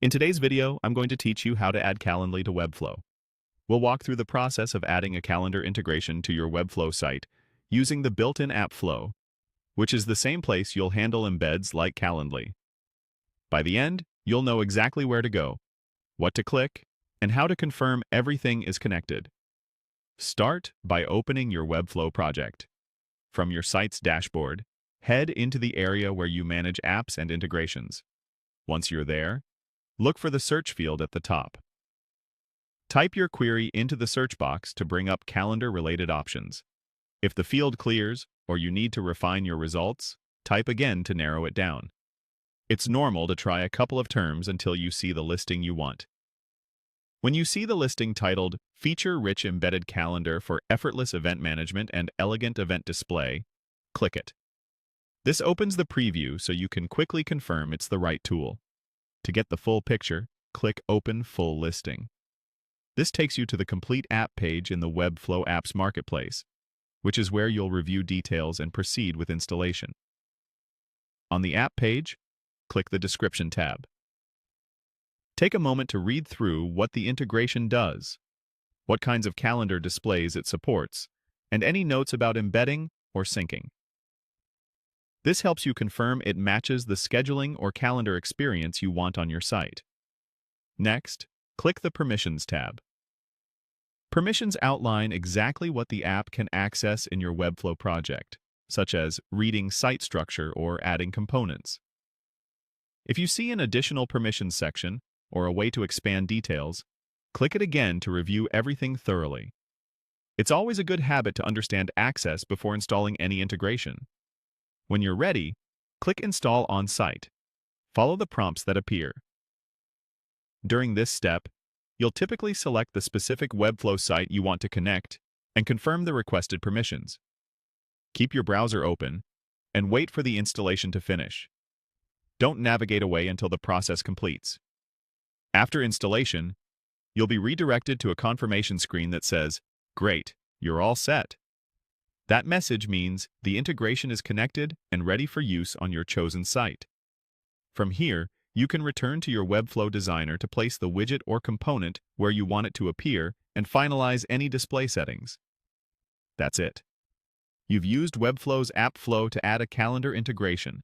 In today's video, I'm going to teach you how to add Calendly to Webflow. We'll walk through the process of adding a calendar integration to your Webflow site using the built-in app flow, which is the same place you'll handle embeds like Calendly. By the end, you'll know exactly where to go, what to click, and how to confirm everything is connected. Start by opening your Webflow project. From your site's dashboard, head into the area where you manage apps and integrations. Once you're there, look for the search field at the top. Type your query into the search box to bring up calendar-related options. If the field clears or you need to refine your results, type again to narrow it down. It's normal to try a couple of terms until you see the listing you want. When you see the listing titled Feature-Rich Embedded Calendar for Effortless Event Management and Elegant Event Display, click it. This opens the preview so you can quickly confirm it's the right tool. To get the full picture, click Open Full Listing. This takes you to the complete app page in the Webflow Apps Marketplace, which is where you'll review details and proceed with installation. On the app page, click the Description tab. Take a moment to read through what the integration does, what kinds of calendar displays it supports, and any notes about embedding or syncing. This helps you confirm it matches the scheduling or calendar experience you want on your site. Next, click the Permissions tab. Permissions outline exactly what the app can access in your Webflow project, such as reading site structure or adding components. If you see an additional permissions section or a way to expand details, click it again to review everything thoroughly. It's always a good habit to understand access before installing any integration. When you're ready, click Install on Site. Follow the prompts that appear. During this step, you'll typically select the specific Webflow site you want to connect and confirm the requested permissions. Keep your browser open and wait for the installation to finish. Don't navigate away until the process completes. After installation, you'll be redirected to a confirmation screen that says, "Great, you're all set." That message means the integration is connected and ready for use on your chosen site. From here, you can return to your Webflow designer to place the widget or component where you want it to appear and finalize any display settings. That's it. You've used Webflow's app flow to add a calendar integration,